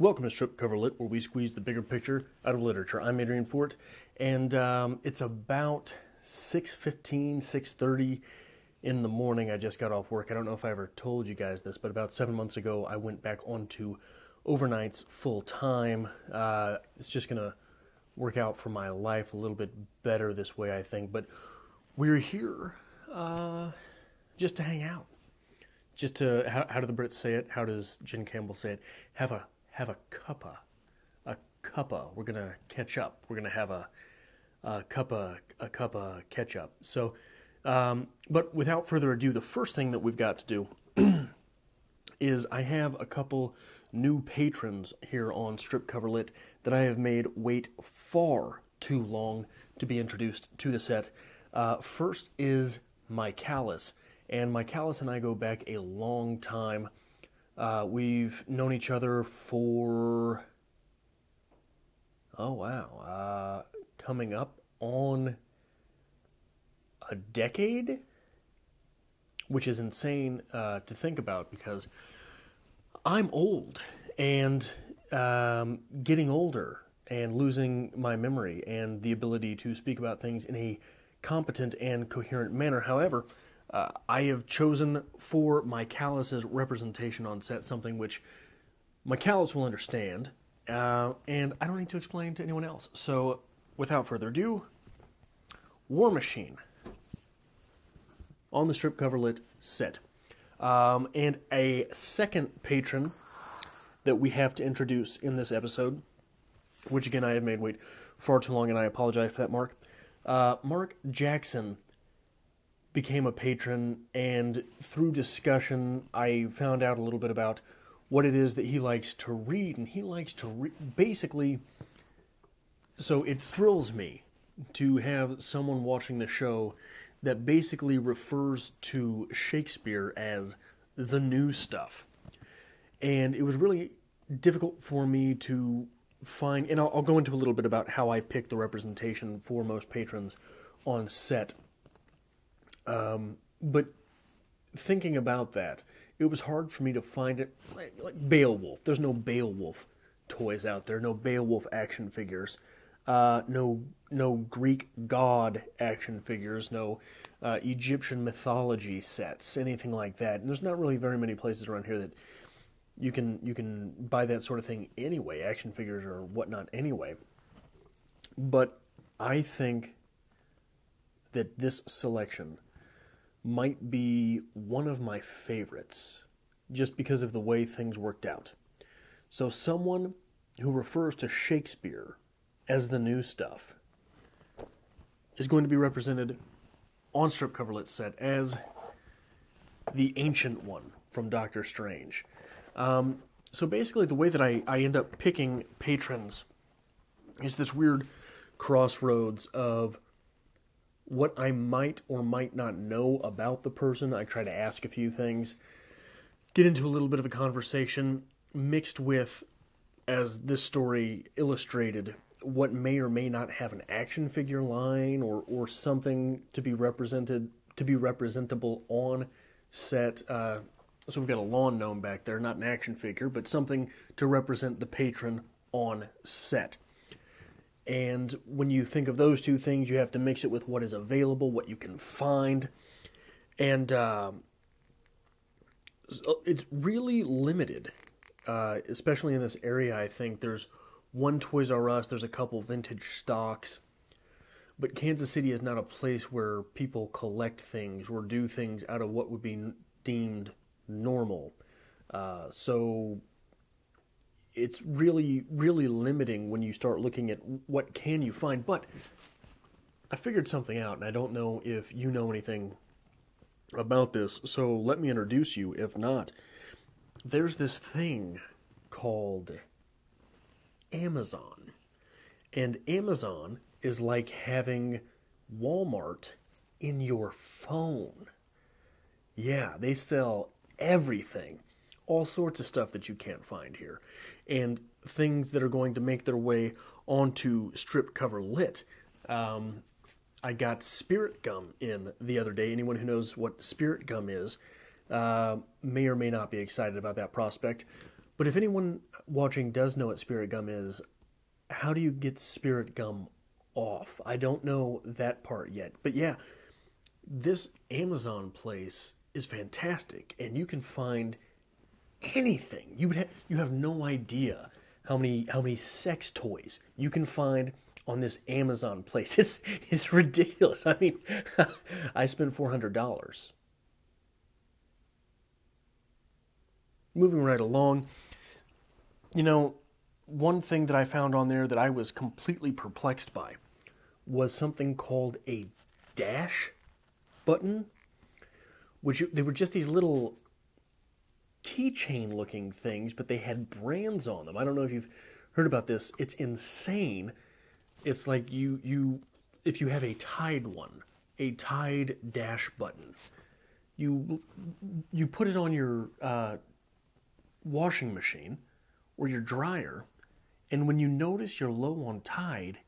Welcome to Strip Cover Lit, where we squeeze the bigger picture out of literature. I'm Adrian Fort, and it's about 6:15, 6:30 in the morning. I just got off work. I don't know if I ever told you guys this, but about 7 months ago, I went back onto overnights full-time. It's just going to work out for my life a little bit better this way, I think. But we're here just to hang out. Just to, how do the Brits say it? How does Jen Campbell say it? Have a cuppa. A cuppa. We're going to catch up. We're going to have a cuppa ketchup. So, but without further ado, the first thing that we've got to do is I have a couple new patrons here on Strip Cover Lit that I have made wait far too long to be introduced to the set. First is Michaelis, and Michaelis and I go back a long time. We've known each other for, coming up on a decade, which is insane to think about because I'm old and getting older and losing my memory and the ability to speak about things in a competent and coherent manner. However, I have chosen for Michaelis' representation on set something which Michaelis will understand, and I don't need to explain to anyone else. So, without further ado, War Machine on the Strip Cover Lit set. And a second patron that we have to introduce in this episode, which again I have made wait far too long, and I apologize for that, Mark. Mark Jackson became a patron, and through discussion, I found out a little bit about what it is that he likes to read, and he likes to read, basically, so it thrills me to have someone watching the show that basically refers to Shakespeare as the new stuff. And it was really difficult for me to find, and I'll go into a little bit about how I pick the representation for most patrons on set. But thinking about that, it was hard for me to find it, like Beowulf. There's no Beowulf toys out there, no Beowulf action figures, no Greek god action figures, no Egyptian mythology sets, anything like that. And there's not really very many places around here that you can buy that sort of thing anyway, action figures or whatnot anyway. But I think that this selection might be one of my favorites, just because of the way things worked out. So someone who refers to Shakespeare as the new stuff is going to be represented on Strip Cover Lit set as the Ancient One from Doctor Strange. So basically the way that I end up picking patrons is this weird crossroads of what I might or might not know about the person. I try to ask a few things, get into a little bit of a conversation, mixed with, as this story illustrated, what may or may not have an action figure line or something to be represented, to be representable on set. So we've got a lawn gnome back there, not an action figure, but something to represent the patron on set. And when you think of those two things, you have to mix it with what is available, what you can find. And it's really limited, especially in this area. I think there's one Toys R Us, there's a couple vintage stocks. But Kansas City is not a place where people collect things or do things out of what would be deemed normal. So it's really, really limiting when you start looking at what can you find. But I figured something out, and I don't know if you know anything about this, so let me introduce you. If not, there's this thing called Amazon. And Amazon is like having Walmart in your phone. Yeah, they sell everything. All sorts of stuff that you can't find here. And things that are going to make their way onto Strip Cover Lit. I got Spirit Gum in the other day. Anyone who knows what Spirit Gum is may or may not be excited about that prospect. But if anyone watching does know what spirit gum is, how do you get spirit gum off? I don't know that part yet. But yeah, this Amazon place is fantastic, and you can find anything. You have no idea how many sex toys you can find on this Amazon place. It's ridiculous. I mean, I spent $400. Moving right along, you know, one thing that I found on there that I was completely perplexed by was something called a dash button, which they were just these little keychain looking things, but they had brands on them. I don't know if you've heard about this. It's insane. It's like if you have a Tide one, a Tide dash button, you put it on your washing machine or your dryer, and when you notice you're low on Tide,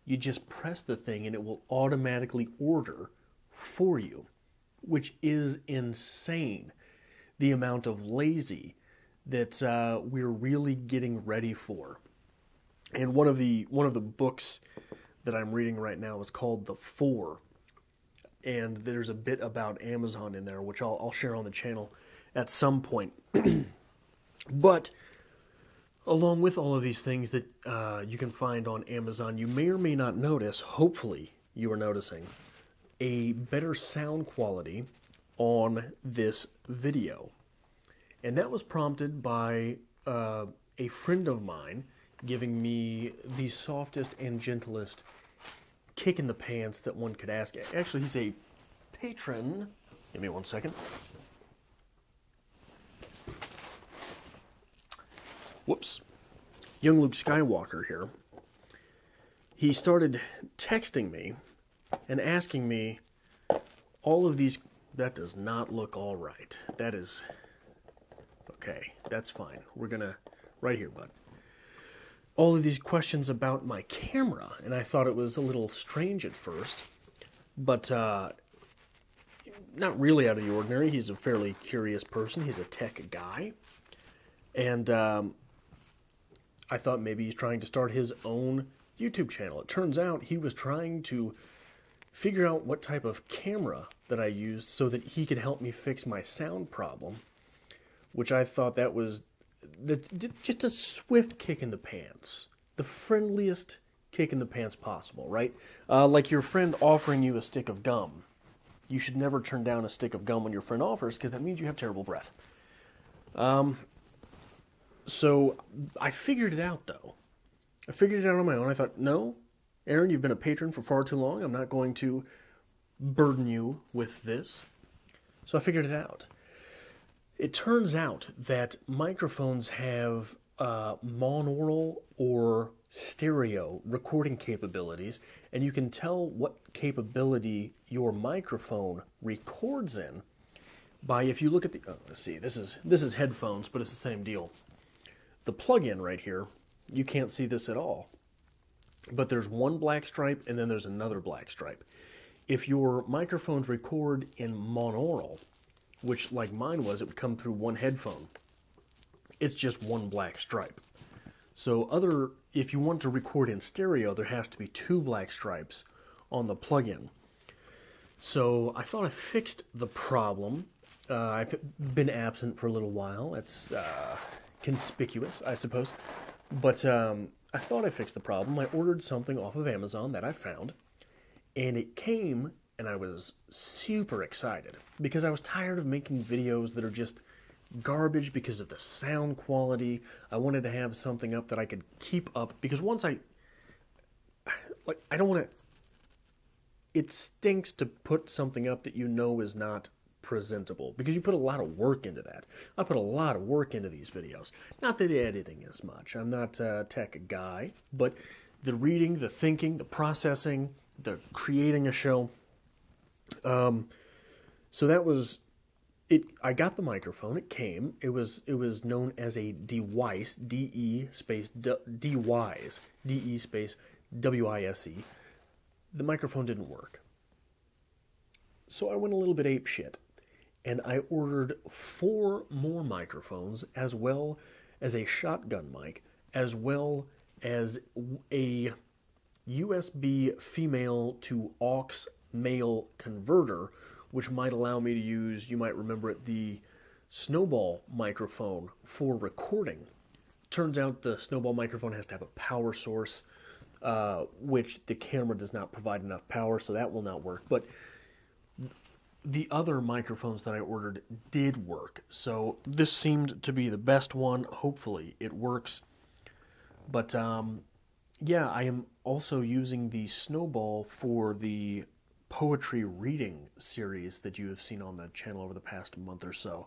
you just press the thing and it will automatically order for you, which is insane. The amount of lazy that we're really getting ready for. And one of the books that I'm reading right now is called The Four, and there's a bit about Amazon in there, which I'll share on the channel at some point. But along with all of these things that you can find on Amazon, you may or may not notice, hopefully you are noticing, a better sound quality on this video. And that was prompted by a friend of mine giving me the softest and gentlest kick in the pants that one could ask. Actually, he's a patron. Give me 1 second. Whoops. Young Luke Skywalker here. He started texting me and asking me all of these. That does not look all right. That is... Okay, that's fine. We're gonna... Right here, bud. All of these questions about my camera, and I thought it was a little strange at first, but not really out of the ordinary. He's a fairly curious person. He's a tech guy, and I thought maybe he's trying to start his own YouTube channel. It turns out he was trying to figure out what type of camera that I used so that he could help me fix my sound problem, which I thought that was just a swift kick in the pants. The friendliest kick in the pants possible, right? Like your friend offering you a stick of gum. You should never turn down a stick of gum when your friend offers, because that means you have terrible breath. So I figured it out, though. I figured it out on my own. I thought, no, Aaron, you've been a patron for far too long. I'm not going to burden you with this. So I figured it out. It turns out that microphones have monaural or stereo recording capabilities, and you can tell what capability your microphone records in by, if you look at the, let's see, this is headphones, but it's the same deal. The plug-in right here, you can't see this at all, but there's one black stripe and then there's another black stripe. If your microphones record in monaural, which like mine was, it would come through one headphone, it's just one black stripe. So if you want to record in stereo, there has to be two black stripes on the plug-in. So I thought I fixed the problem. I've been absent for a little while. It's conspicuous, I suppose. But I thought I fixed the problem. I ordered something off of Amazon that I found, and it came, and I was super excited because I was tired of making videos that are just garbage because of the sound quality. I wanted to have something up that I could keep up, because once I don't want to, it stinks to put something up that you know is not presentable, because you put a lot of work into that. I put a lot of work into these videos. Not that the editing is much. I'm not a tech guy, but the reading, the thinking, the processing, the creating a show. So that was it. I got the microphone. It came. It was known as a DeWise, D-E space D-Wise, D-E space W-I-S-E. The microphone didn't work. So I went a little bit apeshit, and I ordered 4 more microphones, as well as a shotgun mic, as well as a USB female to aux male converter, which might allow me to use, you might remember it, the Snowball microphone for recording. Turns out the Snowball microphone has to have a power source, which the camera does not provide enough power, so that will not work. But the other microphones that I ordered did work, so this seemed to be the best one. Hopefully it works. But yeah, I am also using the Snowball for the poetry reading series that you have seen on the channel over the past month or so.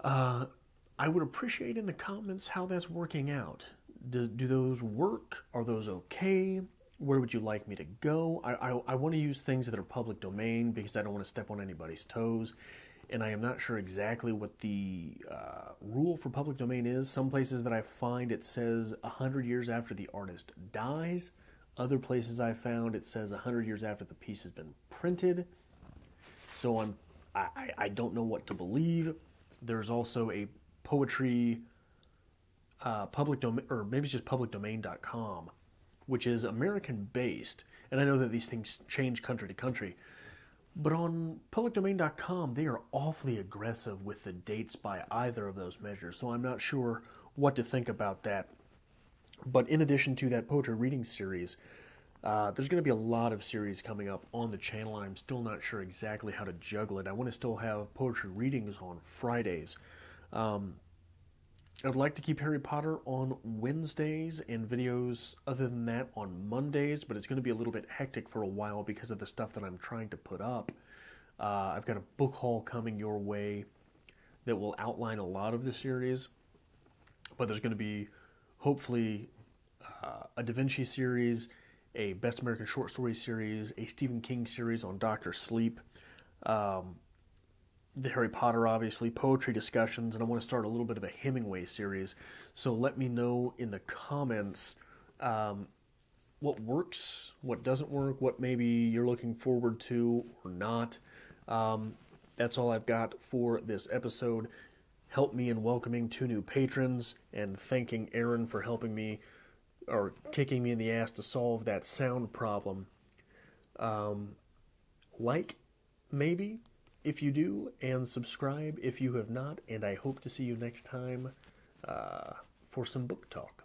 I would appreciate in the comments how that's working out. Do those work? Are those okay? Where would you like me to go? I want to use things that are public domain because I don't want to step on anybody's toes. And I am not sure exactly what the rule for public domain is. Some places that I find it says 100 years after the artist dies. Other places I found it says 100 years after the piece has been printed. So I don't know what to believe. There's also a poetry public domain, or maybe it's just publicdomain.com, which is American-based. And I know that these things change country to country. But on publicdomain.com, they are awfully aggressive with the dates by either of those measures. So I'm not sure what to think about that. But in addition to that poetry reading series, there's going to be a lot of series coming up on the channel. I'm still not sure exactly how to juggle it. I want to still have poetry readings on Fridays. I would like to keep Harry Potter on Wednesdays and videos other than that on Mondays, but it's going to be a little bit hectic for a while because of the stuff that I'm trying to put up. I've got a book haul coming your way that will outline a lot of the series, but there's going to be hopefully a Da Vinci series, a Best American Short Story series, a Stephen King series on Dr. Sleep, the Harry Potter, obviously, poetry discussions, and I want to start a little bit of a Hemingway series. So let me know in the comments what works, what doesn't work, what maybe you're looking forward to or not. That's all I've got for this episode. Help me in welcoming 2 new patrons and thanking Aaron for helping me or kicking me in the ass to solve that sound problem. Like, maybe, if you do, and subscribe if you have not, and I hope to see you next time for some book talk.